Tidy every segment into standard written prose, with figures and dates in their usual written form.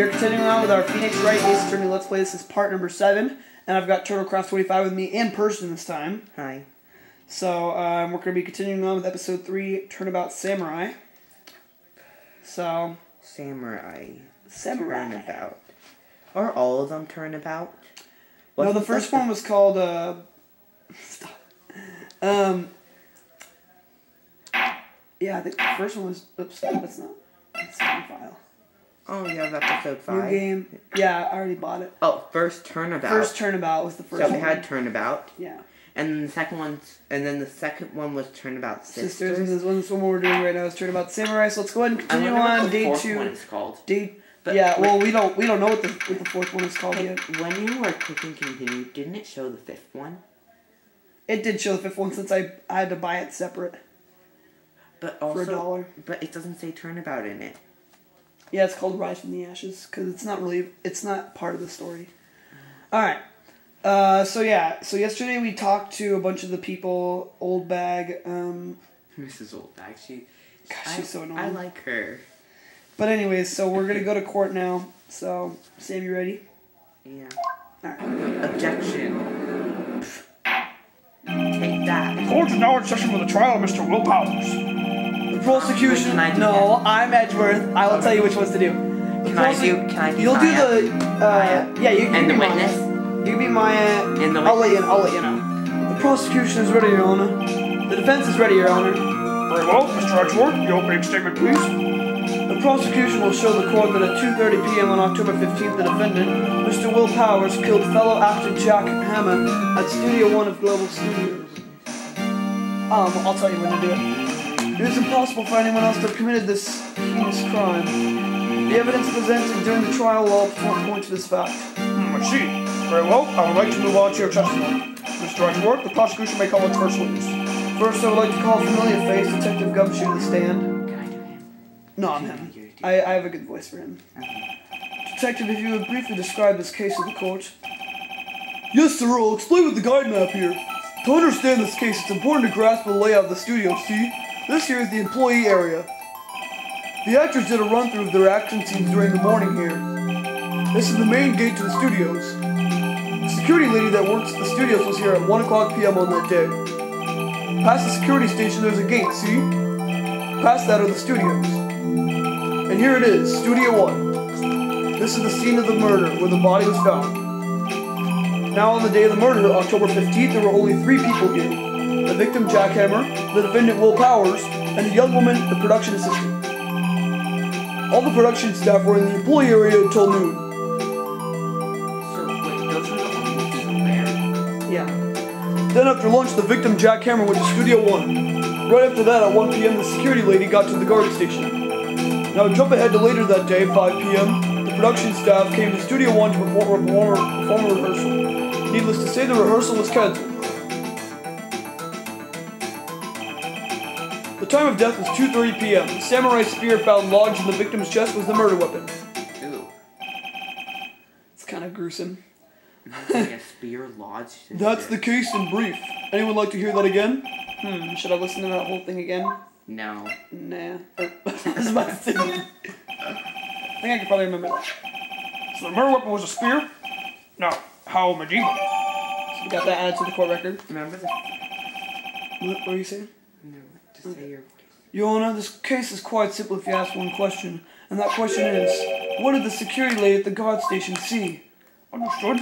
are continuing on with our Phoenix Wright Ace Attorney Let's Play. This is part number 7, and I've got TurtleCraft25 with me in person this time. Hi. So, we're going to be continuing on with episode 3, Turnabout Samurai. So... Samurai. Turnabout. Are all of them Turnabout? No, the first one was called, yeah, the first one was... Oops, that's not... That's not a file. Oh, yeah, that's episode 5. New game. Yeah, I already bought it. Oh, first Turnabout. First Turnabout was the first one. So we had Turnabout. Yeah. And then the second one was Turnabout Sisters. And this one we're doing right now is Turnabout Samurai. So let's go ahead and continue on day 2. What the fourth one is called. Yeah, well, we don't know what the fourth one is called yet. When you were clicking continue, didn't it show the 5th one? It did show the 5th one since I had to buy it separate. But also, for $1. But it doesn't say Turnabout in it. Yeah, it's called Rise from the Ashes because it's not part of the story. All right. So yesterday we talked to a bunch of the people. Old Bag. Mrs. Old Bag. She's so annoying. I like her. But anyways, so we're gonna go to court now. So Sam, you ready? Yeah. All right. Objection. Take that. The court is now in session with the trial of Mr. Will Powers. The prosecution. No, I'm Edgeworth. I will tell you which ones to do. Can I do You'll Maya? do the. Yeah, you can. And be the witness. Maya. You can be Maya. And the I'll let you know. The prosecution is ready, Your Honor. The defense is ready, Your Honor. Very well, Mr. Edgeworth, your opening statement, please. The prosecution will show the court that at 2:30 p.m. on October 15th, the defendant, Mr. Will Powers, killed fellow actor Jack Hammer at Studio 1 of Global Studios. I'll tell you when to do it. It is impossible for anyone else to have committed this heinous crime. The evidence presented during the trial will all point to this fact. I see. Very well, I would like to move on to your testimony. Mr. Edgeworth, the prosecution may call its first witness. First, I would like to call familiar face Detective Gumshoe to the stand. Can I do him? No, I'm him. I have a good voice for him. Detective, if you would briefly describe this case to the court. Yes, sir, I'll explain with the guide map here. To understand this case, it's important to grasp the layout of the studio, see? This here is the employee area. The actors did a run-through of their action scenes during the morning here. This is the main gate to the studios. The security lady that works at the studios was here at 1 o'clock p.m. on that day. Past the security station, there's a gate, see? Past that are the studios. And here it is, Studio 1. This is the scene of the murder, where the body was found. Now on the day of the murder, October 15th, there were only 3 people here. The victim, Jack Hammer, the defendant, Will Powers, and a young woman, the production assistant. All the production staff were in the employee area until noon. So, wait, those are the only people there? Yeah. Then after lunch, the victim, Jack Hammer, went to Studio 1. Right after that, at 1 p.m., the security lady got to the guard station. Now jump ahead to later that day, 5 p.m., the production staff came to Studio 1 to perform a rehearsal. Needless to say, the rehearsal was cancelled. The time of death was 2:30 p.m. The samurai spear found lodged in the victim's chest was the murder weapon. Ooh. It's kind of gruesome. Like a spear lodged in That's the case in brief. Anyone like to hear that again? Should I listen to that whole thing again? No. Nah. I was about to say. I think I could probably remember that. So the murder weapon was a spear? Now, how medieval? So we got that added to the court record. Remember the... What were you saying? No, just say your voice. Your Honor, this case is quite simple if you ask one question. And that question is, what did the security lady at the guard station see? Understood.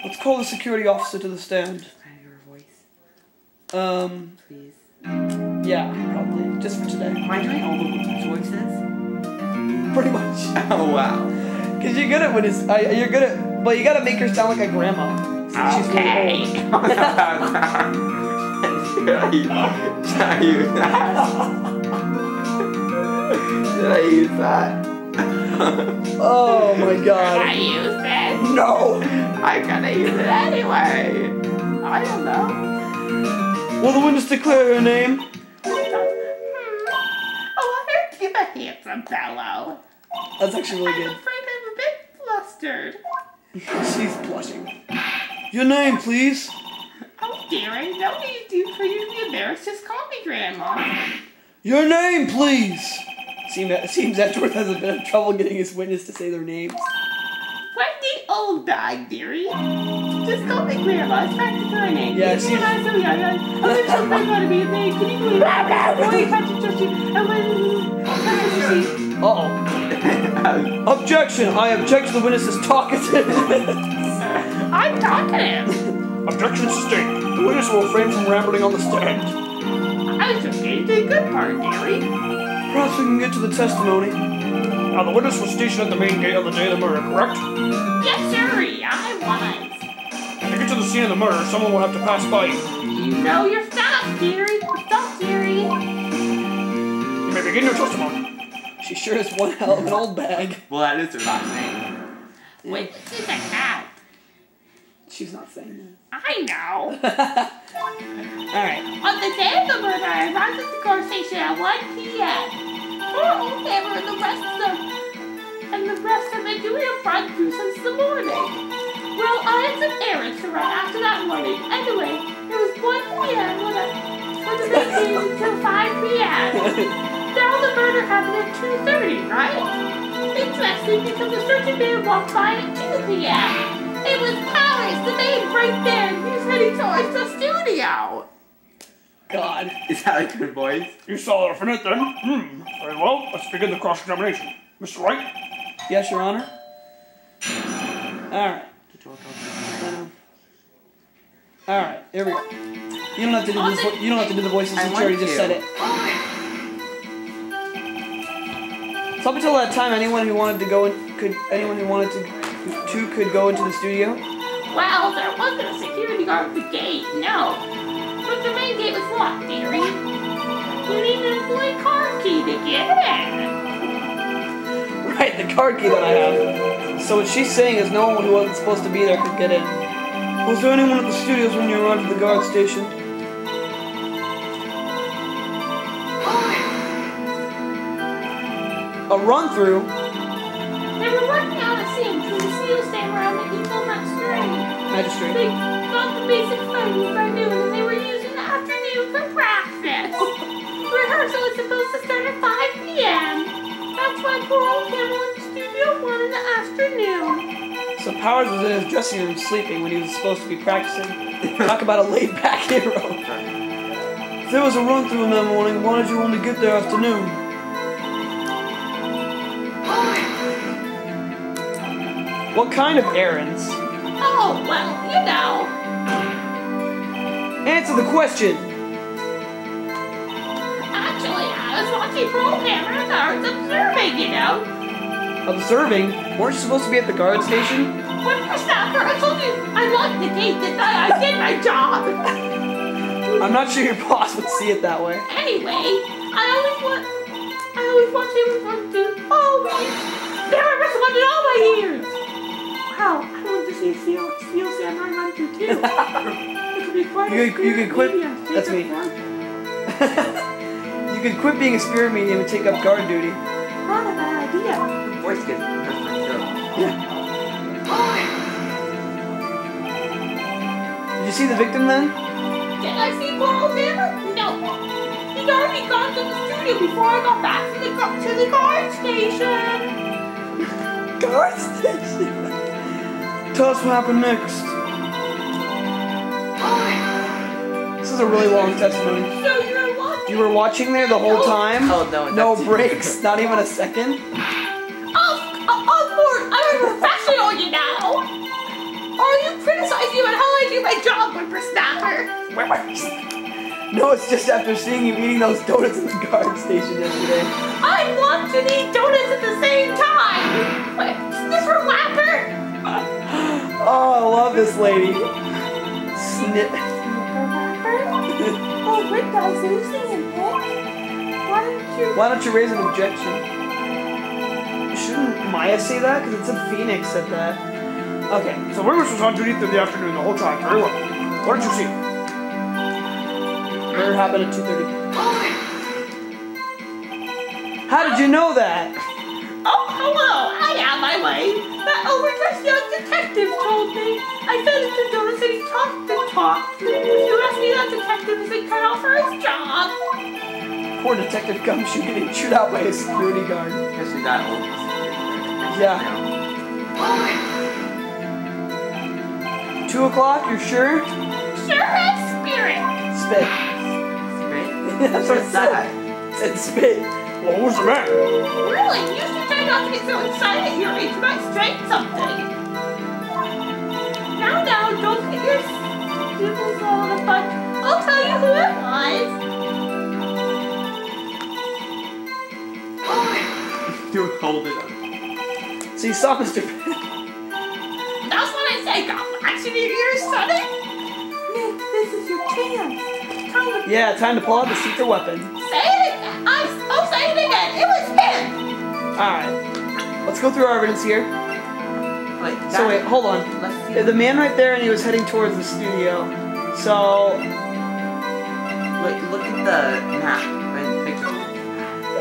Let's call the security officer to the stand. Your voice. Please. Yeah, probably. Just for today. Am I doing all the women's voices? Pretty much. Oh, wow. Because you're good at when it's... you're good at... But you gotta make her sound like a grandma. Since she's really old. Should I use that? Should I use that? Oh my god. Should I use it? No! I'm gonna use it anyway. I don't know. Will the witness declare her name? Oh, aren't you a handsome fellow? That's actually really I'm good. afraid I'm a bit flustered. She's blushing. Your name, please? Oh, dearie, no need for you to be embarrassed. Just call me Grandma. Your name, please? seems Edgeworth has a bit of trouble getting his witness to say their names. Where's the old bag, dearie? Just call me Grandma. It's back to my name. Yeah, she's... I'm so young. I'm so proud to be a maid. Can you believe it? Boy, catch it, just you. And when... Uh-oh. Objection! I object to the witness's talkative. I'm talkative. Objection sustained. The witness will refrain from rambling on the stand. I was just getting to the good part, dearie. Perhaps we can get to the testimony. Now, the witness was stationed at the main gate on the day of the murder, correct? Yes, sirree, I was. To get to the scene of the murder, someone will have to pass by you. You know your stuff, dearie. Stuff, dearie. You may begin your testimony. She sure is one hell of an old bag. Well, that is her last name. Wait, this is a cow. She's not saying that. I know. Alright. On the day of the murder, I arrived at the car station at 1 p.m. Poor old Hammer and the rest have been doing a run through since the morning. Well, I had some errands to run after that morning. Anyway, it was 1 p.m. when the main day was until 5 p.m. Now the murder happened at 2:30, right? Interesting, because a certain man walked by at 2 p.m. It was Powers, the maid, right there. He was heading towards the studio. God. Is that a good voice? You saw the definite then? Very well. Let's begin the cross-examination. Mr. Wright? Yes, Your Honor. Alright. Alright, here we go. You don't have to do this. You don't have to do the voices since you already just said it. So up until that time, anyone who wanted to go in could go into the studio. Well, there wasn't a security guard at the gate, no. But the main gate was locked, dearie. You need an employee card key to get in. Right, the card key that I have. So what she's saying is no one who wasn't supposed to be there could get in. Was there anyone at the studios when you arrived at the guard station? A run-through? They were working out a scene between the seal samurai and the evil magistrate. They got the basic findings by noon and they were using the afternoon for practice. Rehearsal is supposed to start at 5 p.m. That's why poor old Campbell went to Studio 1 in the afternoon. So Powers was in his dressing room sleeping when he was supposed to be practicing. Talk about a laid-back hero. If there was a run-through in that morning, why did you only get there afternoon? What kind of errands? Oh, well, you know. Answer the question. Actually, I was watching for old Hammer and I was observing, you know. Observing? Weren't you supposed to be at the guard station? When you stopped her, I told you I locked the gate that I did my job. I'm not sure your boss would see it that way. Anyway, I always watch him run through. Oh, there I must have wanted all my years. Wow, I want to see Steel Samurai run through too. It could be quite you could quit. That's me. You could quit being a spirit medium and take up guard duty. Not a bad idea. The voice gets perfect. Yeah. Did you see the victim then? Did I see poor old Hammer? No. He'd already gone to the studio before I got back to the guard station. Guard station? Tell us what happened next. This is a really long testimony. So you were watching? You were watching there the whole time? Oh, no. No breaks? Not even a second? Of course, I'm a professional, you know. Are you criticizing about how I do my job, whippersnapper? No, it's just after seeing you eating those donuts in the guard station yesterday. I want to eat donuts at the same time. Wait, is this for Wapper? Oh, I love this lady. Snip. Oh, Rick, I was losing him, Why don't you raise an objection? Shouldn't Maya say that? Because it's a Phoenix said that. Okay. So Lewis was on duty through the afternoon the whole time. Very well. What did you see? Murder happened at 2:30. How did you know that? Oh, hello. I am my way. That overdressed young detective told me. I fed him to donuts and he talked and talked. If you ask me, that detective isn't cut out for his job. Poor Detective Gumshoe getting chewed out by a security guard. Especially that old. Yeah. 2 o'clock, you're sure? Sure as spirit. Spit. That's what it said. It said spit. Well, what's the matter? Really, you should try not to get so excited at your age. You might strain something. Now, don't get your stupid all in a bunch. I'll tell you who it was. You hold it up. So you saw Mr. That's what I say, got wax in your ears, sonny. Nick, this is your chance. Yeah, time to pull out the secret weapon. Say it again. I'll say it again. It was him. Alright. Let's go through our evidence here. Wait, So wait, hold on. Let's see. The man right there, and he was heading towards the studio. So... Look at the map and picture.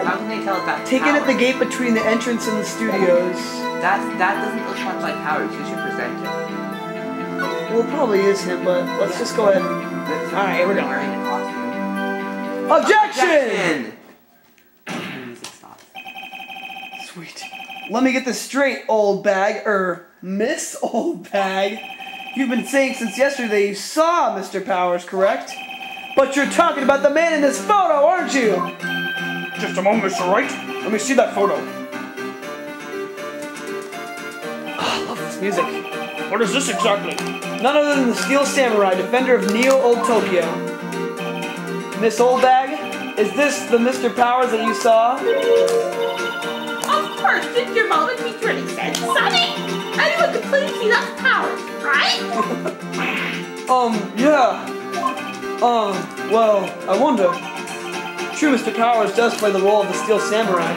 How can they tell that? Taken at the gate between the entrance and the studios. That doesn't look much like Powers. You should present it. Well, it probably is him, but let's just go ahead and... Alright, here we go. Wearing a costume. Objection! The music stops. Sweet. Let me get this straight, old bag, Miss Old Bag. You've been saying since yesterday you saw Mr. Powers, correct? But you're talking about the man in this photo, aren't you? Just a moment, Mr. Wright. Let me see that photo. Oh, I love this music. What is this exactly? None other than the Steel Samurai, defender of Neo Old Tokyo. Miss Old Bag, is this the Mr. Powers that you saw? Of course, didn't your mama teach you any sense, sonny? Anyone could please see that's Powers, right? Yeah. Well, I wonder. True, Mr. Powers does play the role of the Steel Samurai.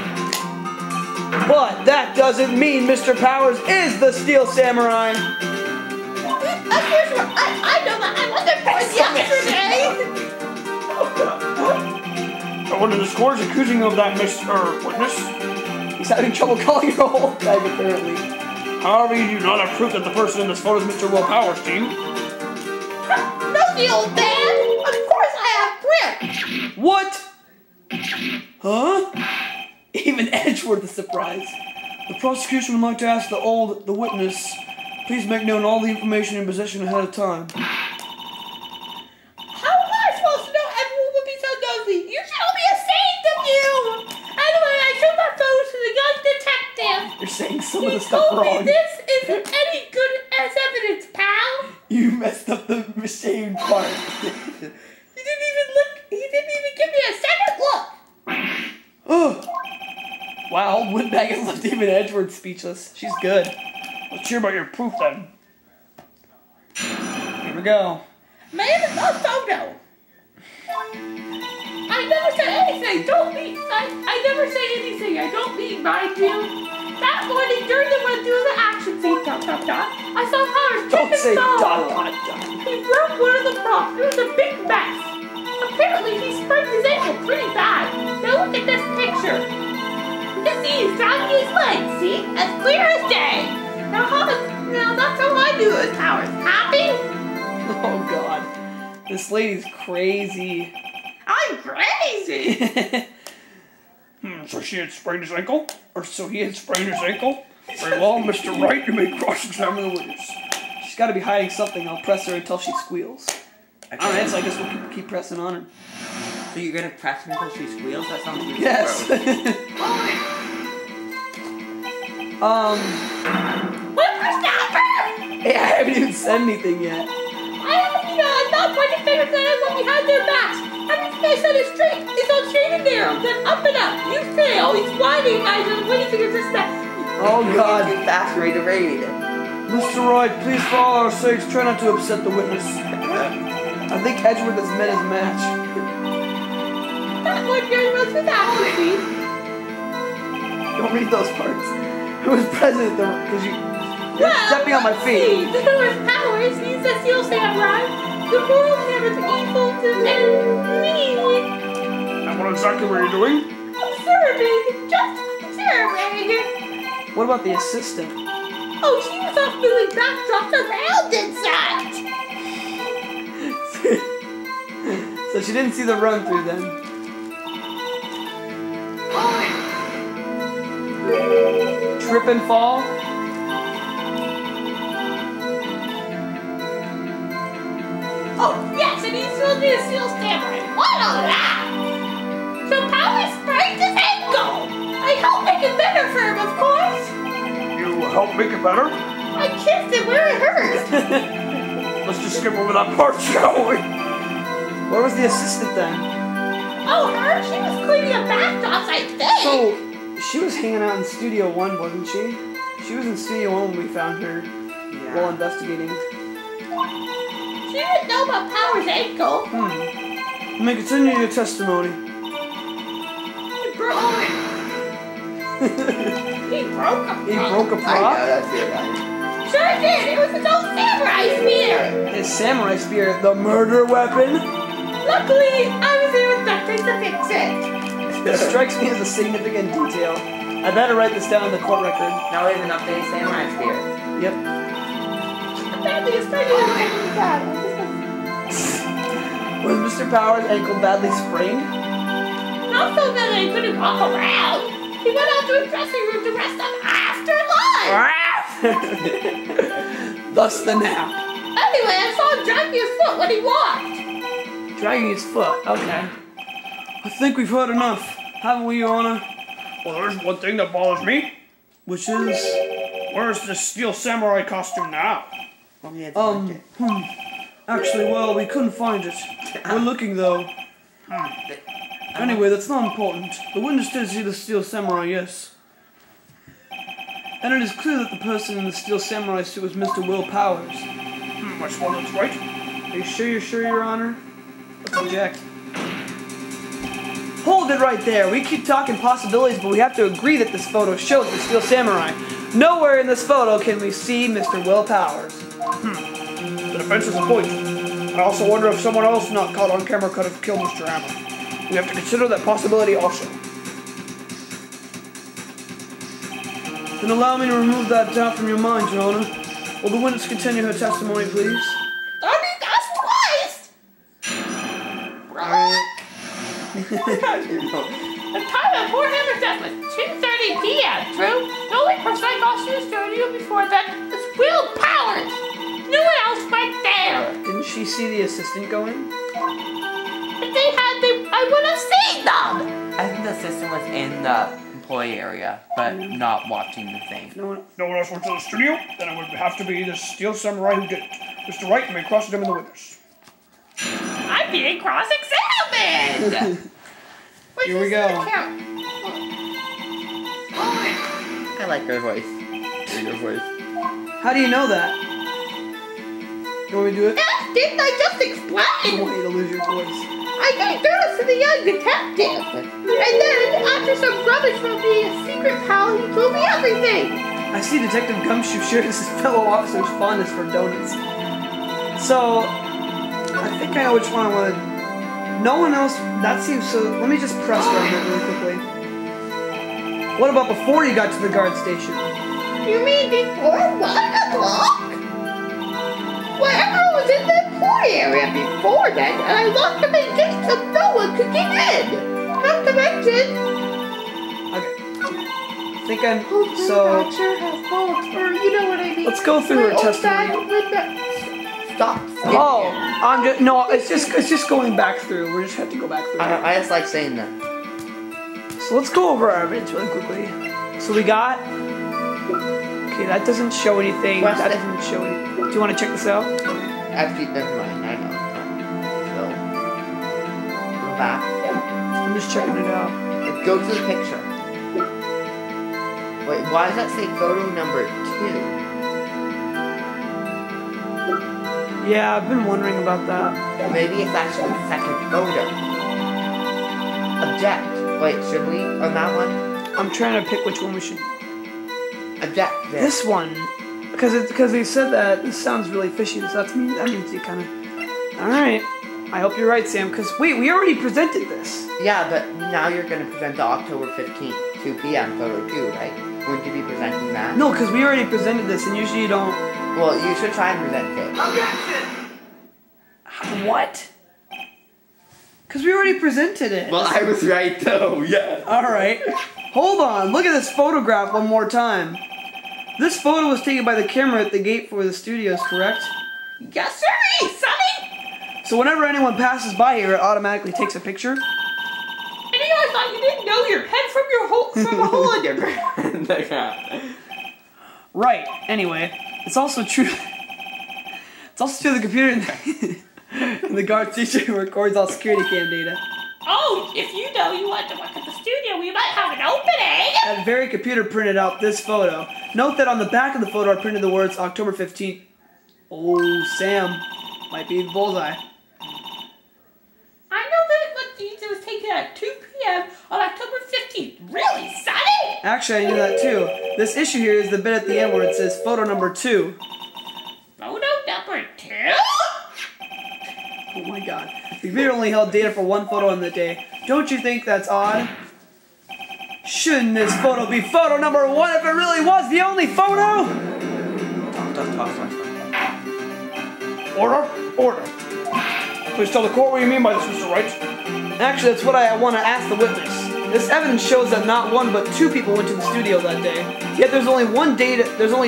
But that doesn't mean Mr. Powers is the Steel Samurai. Of course, I know that. I was there for yesterday. I wonder the scores accusing of that witness. He's having trouble calling your old bag, apparently. However, you do not have proof that the person in this photo is Mr. Will Powers' team. No, the old man. Of course, I have proof. What? Huh? Even Edgeworth is surprised. The prosecution would like to ask the witness, please make known all the information in possession ahead of time. How am I supposed to know everyone would be so nosy? You should all be ashamed of you. Anyway, I showed my photos to the young detective. You're saying some of He the stuff told me wrong. this isn't any good as evidence, pal. You messed up the machine part. He didn't even look. He didn't even give me a second look. Oh. Wow, old Windbag has left even Edgeworth speechless. She's good. Let's hear about your proof then. Here we go. Man, it's a photo. I never said anything. I never say anything. I don't mean, mind you. That morning during the run through the action scene, I saw Powers Don't say dot. dot. He broke one of the props. It was a big mess. Apparently, he sprained his ankle pretty bad. Now look at this picture. You can see he's dragging his legs. See? As clear as day. Now that's how I knew it was Powers. Happy? Oh God. This lady's crazy. I'm crazy. So she had sprained his ankle? Or so he had sprained his ankle? Very well, Mr. Wright, you may cross-examine the witness. She's got to be hiding something. I'll press her until she squeals. Alright, so I guess we'll keep pressing on her. So you're gonna press her until she squeals? That sounds really Yes. gross. Hey, I haven't even said anything yet. I'm not pointing fingers at anyone behind their backs. Everything I said is straight. It's all straight and narrow. Then up and up. You fail. He's whining. I just pointing fingers at that. Oh God. Too fast for me to read. Mr. Wright, please for all our sakes, try not to upset the witness. I think Edgeworth has met his match. That one very much was actually. Don't read those parts. Who was present because you're stepping on my feet. There was Powers. He's a Steel Samurai. The moral hammer's evil to me. And what exactly were you doing? Observing. Just observing. What about the assistant? Oh, she was off moving backdrops around and such. So she didn't see the run through then. and fall? Oh, yes, and he's still the steel samurai. What a laugh! So Power sprained his ankle. I helped make it better for him, of course. You help make it better? I kissed him where it hurt. Let's just skip over that part, shall we? Where was the assistant then? Oh, her? She was cleaning a bathtub, I think. So, she was hanging out in Studio 1, wasn't she? She was in Studio 1 when we found her while investigating. She didn't know about Power's ankle. You may continue your testimony. He broke a He broke a I know, prop? that's it, right? Sure did. It was his old samurai spear. His samurai spear, the murder weapon? Luckily, I was there with nothing to fix it. It strikes me as a significant detail. I better write this down in the court record. Now we have an updated samurai spear. Yep. Apparently, it's pretty bad. Was Mr. Power's ankle badly sprained? Not so that I couldn't walk around. He went out to his dressing room to rest up after lunch. Thus the nap. Anyway, I saw him dragging his foot when he walked. Dragging his foot, okay. I think we've heard enough, haven't we, Your Honor? Well, there's one thing that bothers me. Which is... Where's the steel samurai costume now? Actually, well, we couldn't find it. We're looking, though. Anyway, that's not important. The witness did see the steel samurai, yes. And it is clear that the person in the steel samurai suit was Mr. Will Powers. I suppose that's right. Are you sure, Your Honor? Let's object. Hold it right there. We keep talking possibilities, but we have to agree that this photo shows the steel samurai. Nowhere in this photo can we see Mr. Will Powers. The defense is a point. I also wonder if someone else not caught on camera could have killed Mr. Hammer. We have to consider that possibility also. Then allow me to remove that doubt from your mind, Your Honor. Will the witness continue her testimony, please? I mean, that's twice. The time of poor Hammer's death was 2:30 p.m. True. The only person I saw see the studio before that was Will Powers. No one else went there. Didn't she see the assistant go in? If they had, I would have seen them. I think the assistant was in the employee area, but not watching the thing. No one. No one else went to the studio? Then it would have to be the steel samurai who did it. Mr. Wright may cross-examine the witness. I'm being cross-examined. Here we go. I like her voice. Your voice. How do you know that? You want me to do it? Didn't I just I don't explain? want you to lose your voice. I gave notice to the young detective. And then, after some rubbish from the secret pal, he told me everything. I see Detective Gumshoe shares his fellow officer's fondness for donuts. So, I think I know which one I wanted. No one else, that seems so, let me just press run that really quickly. What about before you got to the guard station? You mean before 1 o'clock? Well, everyone was in the employee area before then, and I locked the main gate so no one could get in. Not to mention... Okay. I think I'm, so, you know what I mean. let's go through her testimony. Stop. Oh, I'm just, no, it's just going back through. We just have to go back through. I just like saying that. So let's go over our evidence really quickly. So we got, okay, that doesn't show anything. What's That that? doesn't show anything. Do you want to check this out? Actually, never mind. I know. Go back. I'm just checking it out. Go to the picture. Wait, why does that say photo number 2? Yeah, I've been wondering about that. Maybe it's actually the second photo. Object. Wait, should we on that one? I'm trying to pick which one we should. Object. There. This one, because they said that this sounds really fishy. So that means you kind of. All right. I hope you're right, Sam. Because wait, we already presented this. Yeah, but now you're going to present the October 15th, 2 p.m. photo too, right? Wouldn't you be presenting that? No, because we already presented this, and usually you don't. Well, you should try and present it. What? Because we already presented it. Well, I was right though. Yeah. All right. Hold on. Look at this photograph one more time. This photo was taken by the camera at the gate for the studios, correct? Yes, sir, Sonny! So whenever anyone passes by here, it automatically takes a picture? And I thought you didn't know your head from your hole from a hole in your ground. Right. Anyway, it's also true. It's also true the computer in the guard station records all security cam data. Oh, if you know you want to work at the studio, we might have an opening. That very computer printed out this photo. Note that on the back of the photo are printed the words October 15th. Oh, Sam. Might be the bullseye. I know that what Deeds was taken at 2 p.m. on October 15th. Really, Sonny? Actually, I knew that too. This issue here is the bit at the end where it says photo number 2. Photo number 2? Oh my god. The computer only held data for one photo in the day. Don't you think that's odd? Shouldn't this photo be photo number 1 if it really was the only photo? Talk. Order? Order. Please tell the court what you mean by this, Mr. Wright. Actually, that's what I want to ask the witness. This evidence shows that not 1 but 2 people went to the studio that day. Yet there's only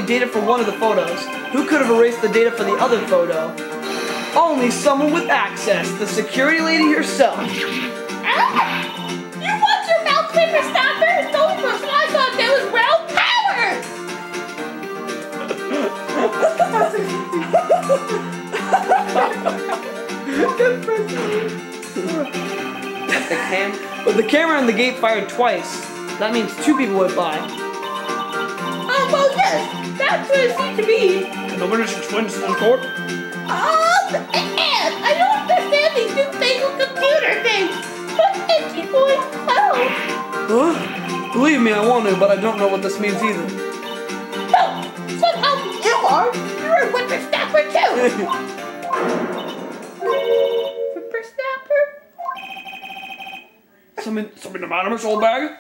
data for one of the photos. Who could have erased the data for the other photo? Only someone with access, the security lady herself. Ah! You want your mouth paper stopper? The only person I thought that was Ralph But the camera on the gate fired twice. That means 2 people went by. Oh, well, yes. That's what it seemed to be. Can the witness explain this to the court? And I don't understand these newfangled computer things. What did you boys tell? Huh? Believe me, I want to, but I don't know what this means either. No, somehow you are. You're a whippersnapper too. Whippersnapper? Something the matter, Miss Oldbag?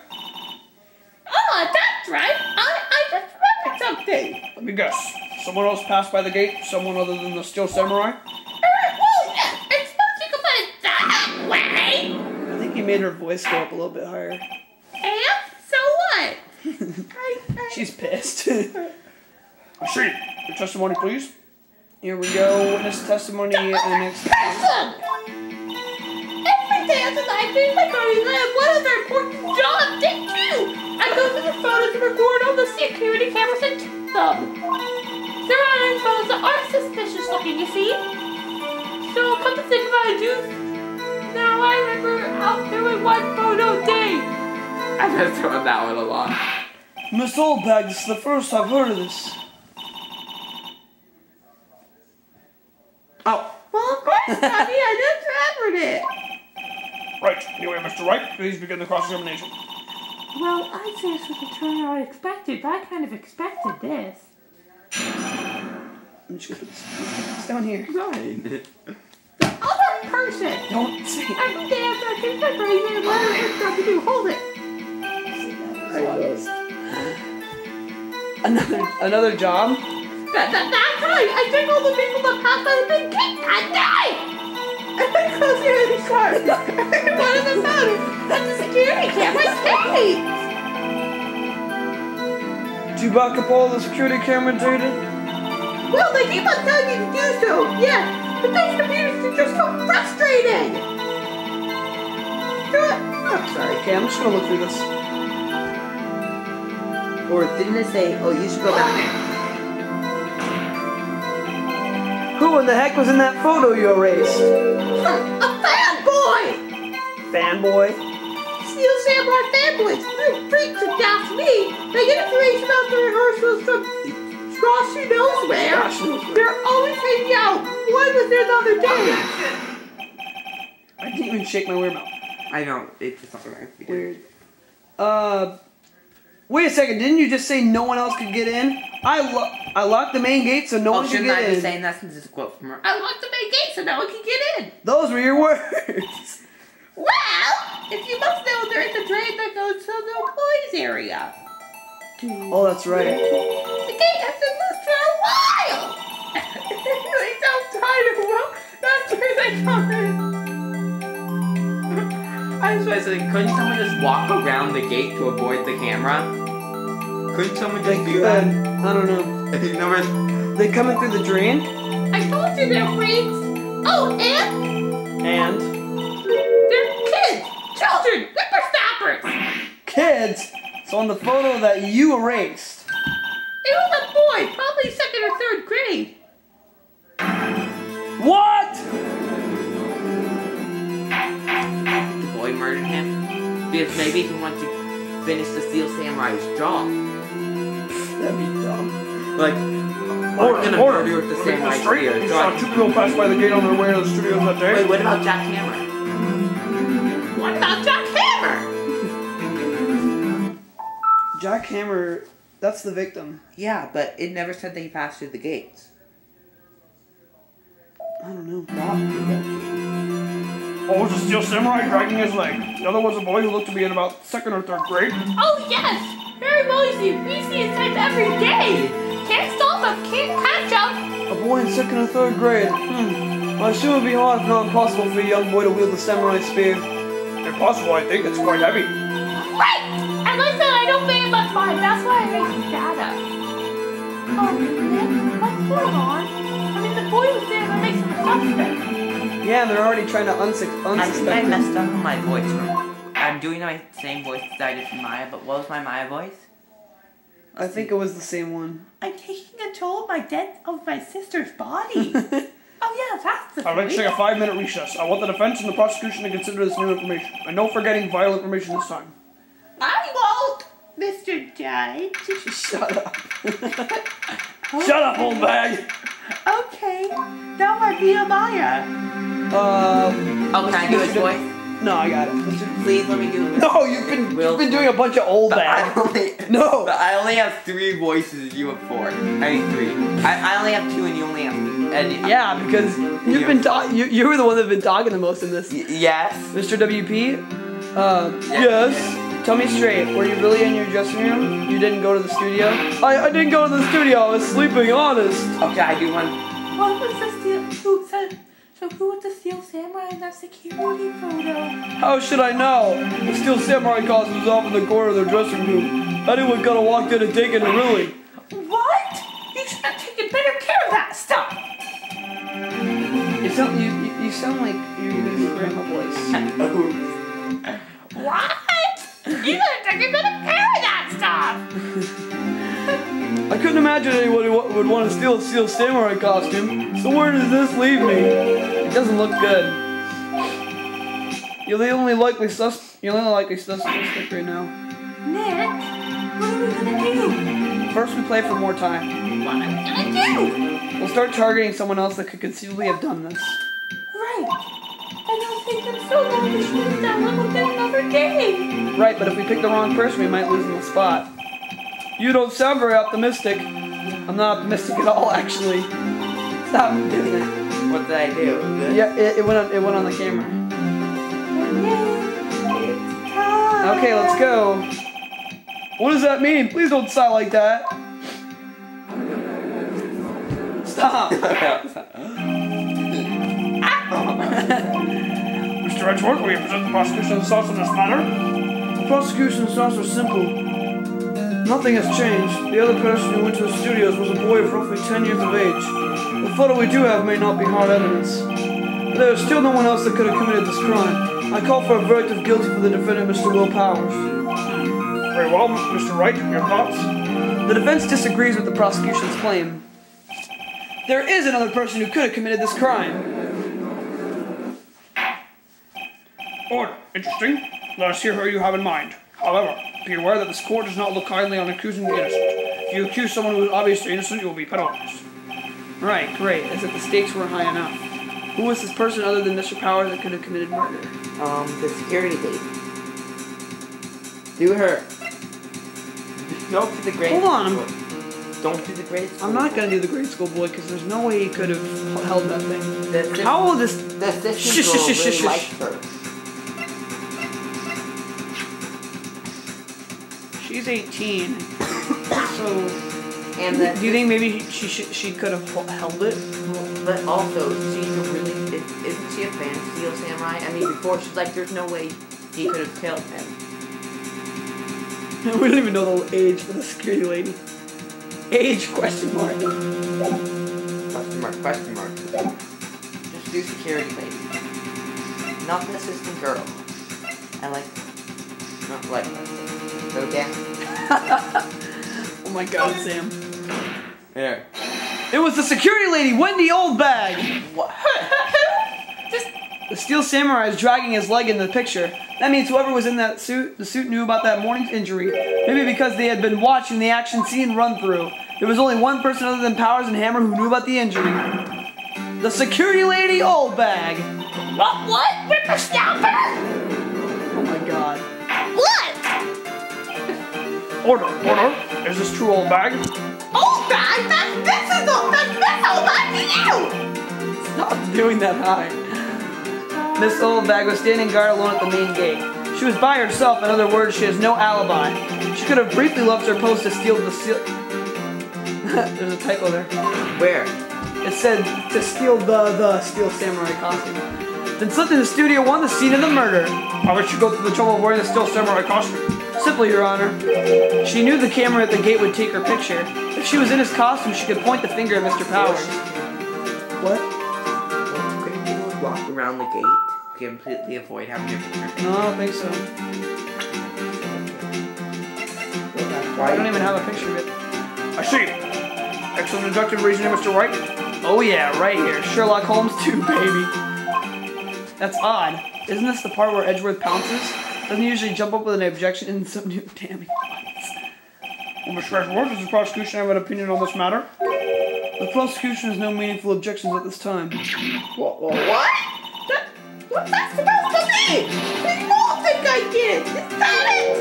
Oh, that's right. I just remembered something. Let me guess. Someone else passed by the gate? Someone other than the Steel Samurai? Well, yeah, it's supposed to come out that way. I think he made her voice go up a little bit higher. And so what? She's pissed. I see. Your testimony, please. Here we go. Witness testimony and next. Person! Every day at the library, my guardian, I have one other important job to do. I go through the photos and record all the security cameras and check them. There are any photos that aren't suspicious looking, you see. So come to think about it, dude. Now I remember out there with one photo a day. I've been throwing that one a lot. Miss Oldbag, this is the first I've heard of this. Oh. Well, of course, Sonny, I just remembered it. Right. Anyway, Mr. Wright, please begin the cross-examination. Well, I'd say this was the turn I expected, but I kind of expected this. I'm just gonna put this down here. Right. The other person! Don't say it. Every day after I finish my brain, and whatever it's got to do, hold it. Another job? That's right! I took all the people that passed by the big gate that day! And I closed the other car. And one of them found it. That's the security camera's taped! Did you back up all the security camera data? Well, they keep on telling me to do so, yeah. But those computers are just so frustrating! I'm sorry, okay, I'm just gonna look through this. Or didn't it say, oh, you should go back? Who in the heck was in that photo you erased? A fanboy! Fanboy? Steel Samurai fanboys! They're freaks if that's me! They get information about the rehearsals from gosh who knows where. They're always hanging out. One was there the other day. I didn't even shake my weird mouth. I know, it's just not right. Weird. Wait a second, didn't you just say no one else could get in? I locked the main gate so no one could shouldn't get I be in. saying that since it's a quote from her? I locked the main gate so no one can get in. Those were your words. Well, if you must know, there is a train that goes to the employees area. Oh, that's right. The gate has been loose for a while. They don't try to walk. That's where they come in. I was going to say, couldn't someone just walk around the gate to avoid the camera? Couldn't someone just do that? I don't know. They coming through the drain? I told you they're freaks. Oh, and they're kids, children, whippersnappers. Kids? So on the photo that you erased. It was a boy, probably 2nd or 3rd grade. What? The boy murdered him because maybe he wanted to finish the Steel Samurai's job. That'd be dumb. Like, I'm gonna murder with the Samurai spear. You saw 2 people pass by the gate on their way to the studios that day. Wait, what about Jack Hammer? What about Jack Hammer? Jack Hammer, that's the victim. Yeah, but it never said that he passed through the gates. I don't know. One was a Steel Samurai dragging his leg. The other was a boy who looked to be in about 2nd or 3rd grade. Oh yes, very noisy. We see his heads every day. Can't stop him, can't catch up. A boy in 2nd or 3rd grade. I assume it would be hard, if not impossible, for a young boy to wield the samurai spear. Impossible, I think. It's quite heavy. Right! As I said, I don't pay much mind. That's why I make the data. Oh, Nick, what's going on? I mean, the boy was there. That makes him a suspect. Yeah, they're already trying to I think I messed up on my voice. I'm doing my same voice that I did for Maya, but what was my Maya voice? I think it was the same one. I'm taking control of my sister's body. Oh yeah, that's the I'd like to take a 5-minute recess. I want the defense and the prosecution to consider this new information. And no forgetting vital information this time. I won't, Mr. Judge. Shut up. Shut up, old bag! Okay, now I be a Maya. Oh, can I do his voice? No, I got it. Please let me do it. No, you've been doing a bunch of old bag. No. But I only have 3 voices, you have 4. I mean 3. I only have 2 and you only have 3. And Yeah, because you've been you were the one that's been talking the most in this. Yes. Mr. WP? Yes. Tell me straight, were you really in your dressing room? You didn't go to the studio? I didn't go to the studio, I was sleeping, honest. Okay, I do one. What was the who was the Steel Samurai in that security photo? How should I know? The Steel Samurai costume was off in the corner of their dressing room. Anyone could have walked in and taken it, really. What? You should have taken better care of that stuff. You sound like you're using your grandma voice. What? You should have taken better care of that stuff. I couldn't imagine anybody would want to steal a Steel Samurai costume. So where does this leave me? It doesn't look good. You're the only likely suspect right now. Nick, what are we gonna do? First, we play for more time. What are we gonna do? We'll start targeting someone else that could conceivably have done this. Right. And it'll take them so long to shoot down and we'll get another game. Right, but if we pick the wrong person, we might lose in the spot. You don't sound very optimistic. I'm not optimistic at all, actually. Stop doing it. What did I do? Yeah, it went on the camera. Okay, let's go. What does that mean? Please don't sigh like that. Stop. Mr. Edgeworth, will you present the prosecution's thoughts on this matter? The prosecution's thoughts are simple. Nothing has changed. The other person who went to the studios was a boy of roughly 10 years of age. The photo we do have may not be hard evidence. But there is still no one else that could have committed this crime. I call for a verdict of guilty for the defendant, Mr. Will Powers. Very well, Mr. Wright, your thoughts? The defense disagrees with the prosecution's claim. There is another person who could have committed this crime. Order. Interesting. Let us hear who you have in mind. However, be aware that this court does not look kindly on accusing the innocent. If you accuse someone who is obviously innocent, you will be penalized. Right, great. As if the stakes were high enough. Who was this person other than Mr. Powers that could have committed murder? The security lady. Do her. Don't do the grade. Hold on. Don't do the grade school. I'm not gonna do the grade school boy because there's no way he could have held that thing. How old is the assistant girl really liked her? She's 18. So, and do you think maybe she could have held it? But also, she's a really isn't she a fan of Steel Samurai? I mean, before she's like, there's no way he could have killed him. We don't even know the age for the security lady. Age question mark. Question mark. Just do security lady. Not the assistant girl. I like not like okay. Oh my god, Sam. There. It was the security lady, Wendy Oldbag. What? The Steel Samurai is dragging his leg in the picture. That means whoever was in that suit, the suit knew about that morning's injury. Maybe because they had been watching the action scene run through. There was only one person other than Powers and Hammer who knew about the injury. The security lady Oldbag. What? Whippersnapper? Oh my god. What? Order. Is this true, Oldbag? Oldbag? That's Oldbag to you! Stop doing that high. Miss Oldbag was standing guard alone at the main gate. She was by herself, in other words, she has no alibi. She could have briefly left her post to steal the seal. There's a typo there. Where? It said to steal the Steel Samurai costume. Then slipped into Studio 1, the scene of the murder. Why would she go through the trouble of wearing the Steel Samurai costume? Simply, Your Honor. She knew the camera at the gate would take her picture. If she was in his costume, she could point the finger at Mr. Powers. What? Couldn't you walk around the gate to completely avoid having your picture taken? No, I don't think so. I don't even have a picture of it. I see. Excellent deductive reasoning, Mr. Wright. Oh yeah, right here. Sherlock Holmes 2, baby. That's odd. Isn't this the part where Edgeworth pounces? Doesn't he usually jump up with an objection in some new damning lines? Well, Mr. Edgeworth, does the prosecution have an opinion on this matter? The prosecution has no meaningful objections at this time. What? What's that supposed to mean? We all think I did! Is that it?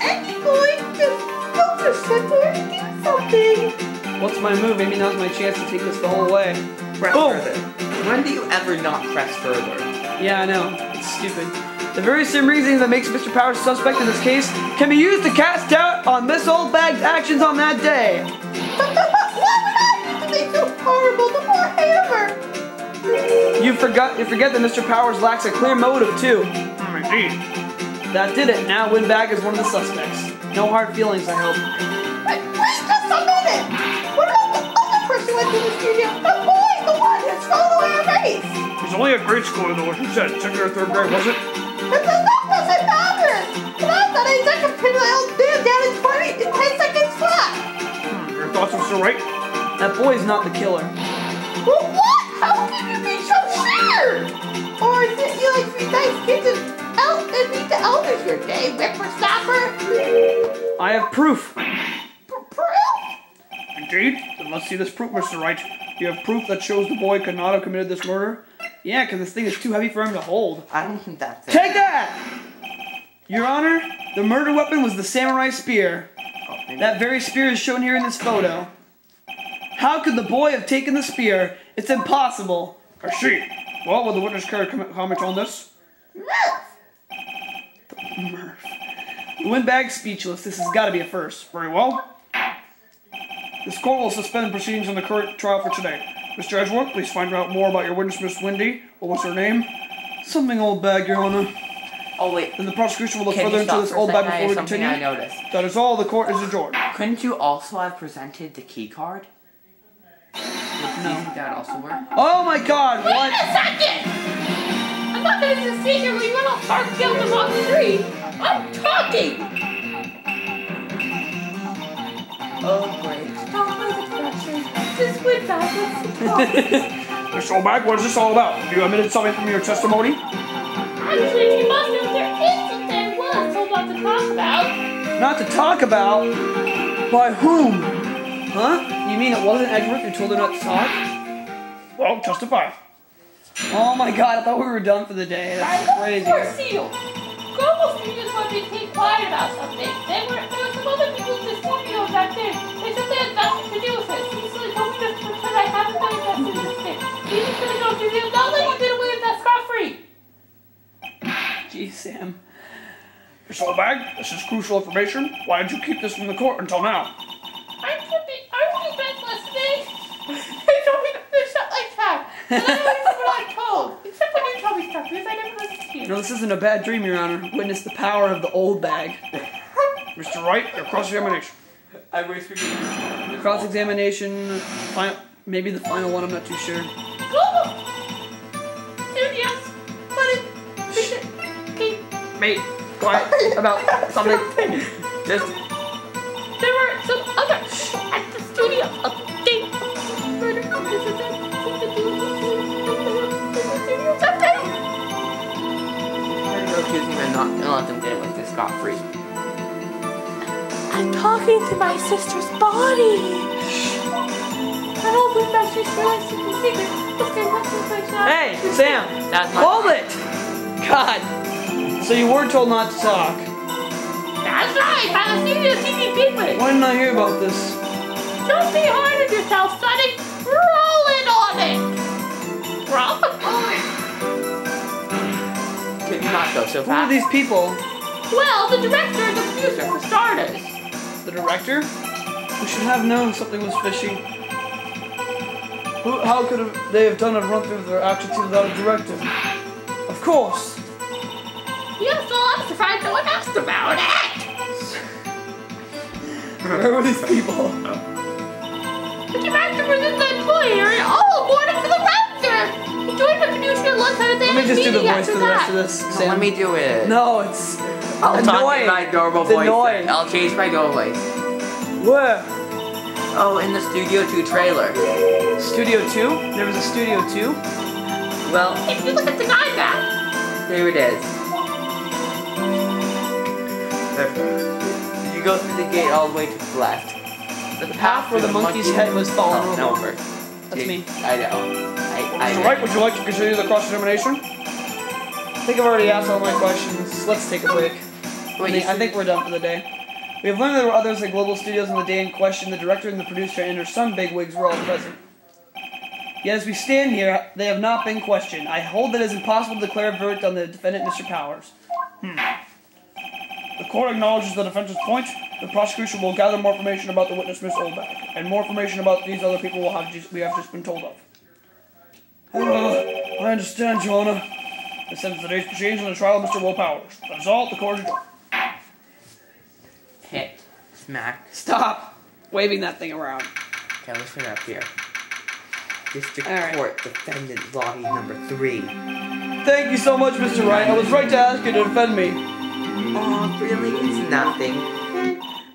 Any boy, just go for simple and do something! What's my move? Maybe now's my chance to take this the whole way. Press further. When do you ever not press further? Yeah, I know. It's stupid. The very same reasoning that makes Mr. Powers suspect in this case can be used to cast doubt on Miss Oldbag's actions on that day. Why would I do something so horrible to poor Hammer? You forget that Mr. Powers lacks a clear motive, too. Indeed. That did it. Now Windbag is one of the suspects. No hard feelings, I hope. Wait just a minute! What about the other person who went to the studio? The boy, the one who's thrown away a race! He's only at grade school, though. Who said? Second or third grade, was it? But that doesn't matter! And I thought I could pin my old man down in 10 seconds flat! Your thoughts, Mr. Wright? That boy's not the killer. Well, what? How can you be so sure? Or is it you like three nice kids and meet the elders your day, whippersnapper? I have proof. Proof? Indeed. Then let's see this proof, Mr. Wright. You have proof that shows the boy could not have committed this murder? Yeah, because this thing is too heavy for him to hold. I don't think that's it. Take that! Your Honor, the murder weapon was the samurai spear. That very spear is shown here in this photo. How could the boy have taken the spear? It's impossible. I see. Well, will the witness care to comment on this? Murph. Windbag's speechless. This has got to be a first. Very well. This court will suspend proceedings on the current trial for today. Mr. Edgeworth, please find out more about your witness, Miss Wendy. What was her name? Something Oldbag, Your Honor. Oh wait. Then the prosecution will look Can further you into stop this for a Oldbag second? before we Something continue. I noticed. That is all. The court is adjourned. Couldn't you also have presented the key card? No. Do you think that also work? Oh my god, Wait what? a second! I'm not going to just sit here when you run off dark down the wrong tree! I'm talking! Oh great. Just went backwards. Miss Oldbag, what is this all about? You omitted something from your testimony? Actually, you must know there is something was told not to talk about. Not to talk about? By whom? Huh? You mean it wasn't Edgeworth who told her not to talk? Well, testify. Oh my god, I thought we were done for the day. That's crazy. Poor Seal. Global students wanted to keep quiet about something. There were some other people in the studio back there. They said they had nothing to do with it. Cecily told me to pretend I haven't been invested in this thing. Even if they don't do it, they'll let you get away with that scot-free. Jeez, Sam. Miss Oldbag, this is crucial information. Why did you keep this from the court until now? Aren't you been listening? They told me to finish up like that. And I always do what I'm told. Except when you tell me stuff, because I never listen to you. No, this isn't a bad dream, Your Honor. Witness the power of the Oldbag. Mr. Wright, your cross-examination. I wish we could. Cross-examination, maybe the final one, I'm not too sure. Global Studios. Okay. Mate, quiet about something. Just. There were some others at the studio. Update. You're accusing me of not gonna let them get away with this scot-free. I'm talking to my sister's body. I hope that she's realized the secret. Hey, Sam, That's my. hold it! God. So you were told not to talk. That's right. By the studio TV people. Why didn't I hear about this? Don't be hard on yourself, Sonny. Roll in on it. Roll on it. Could you not go so Who are fast? these people? Well, the director and the producer, for starters. The director? We should have known something was fishy. How could they have done a run-through of their action scene without a director? Of course! Yes, well, I'm surprised no one asked about it. Where were these people? The director was in the employee area. Oh, boarding for the raptor. He joined the producer at lunchtime at the Let me just do the voice for the rest of this. this, No, Sam. let me do it. No, it's I'll talk annoying. in my normal It's voice. annoying. I'll change my normal voice. Where? Oh, in the Studio 2 trailer. Studio 2? There was a Studio 2? Well, If you look at the guide map, here it is. You go through the gate all the way to the left. The path where the monkey's head was falling over. over. That's me. I know. Mr. Wright, would you like to continue the cross-examination? I think I've already asked all my questions. Let's take a break. Wait, I think we're done for the day. We have learned there were others at Global Studios on the day in question. The director and the producer and some bigwigs were all present. Yet as we stand here, they have not been questioned. I hold that it is impossible to declare a verdict on the defendant, Mr. Powers. The court acknowledges the defense's point. The prosecution will gather more information about the witness, Miss Oldback, and more information about these other people we have just been told of. I understand, Your Honor. I sentence the day's proceedings on the trial of Mr. Will Powers. That is all. The court is adjourned. Hit. Smack. Stop waving that thing around. Okay, let's put it up here. District All right. Court, defendant lobby number 3. Thank you so much, Mr. Wright. I was right to ask you to defend me. Oh, really? It's nothing.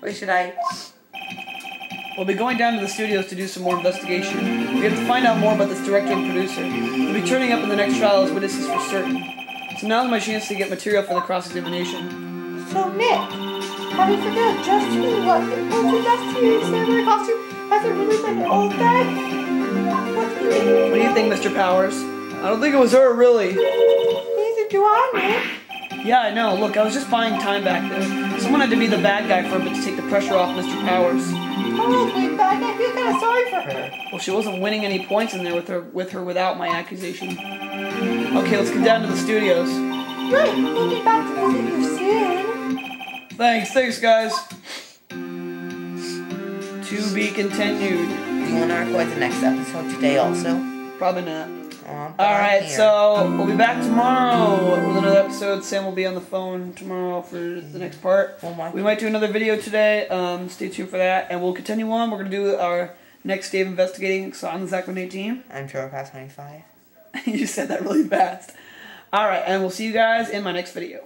Or should I? We'll be going down to the studios to do some more investigation. We have to find out more about this director and producer. They'll be turning up in the next trial as witnesses for certain. So now's my chance to get material for the cross-examination. so Nick, how do you forget just who what imposed just to you samurai costume hasn't really been old bag? What do you mean? What do you think, Mr. Powers? I don't think it was her, really. Neither do I, Nick. Yeah, I know. Look, I was just buying time back there. Someone had to be the bad guy for a bit to take the pressure off Mr. Powers. Oh, big bag, I feel kind of sorry for her. Well, she wasn't winning any points in there with her without my accusation. Okay, let's get down to the studios. Great, we'll be back to visit you soon. Thanks, guys. To be continued. Do you want to record the next episode today also? Probably not. Oh, Alright, so we'll be back tomorrow with another episode. Sam will be on the phone tomorrow for the next part. Oh my. We might do another video today. Stay tuned for that. And we'll continue on. We're going to do our next day of investigating. So I'm Zachman 18. I'm sure past 95. You said that really fast. Alright, and we'll see you guys in my next video.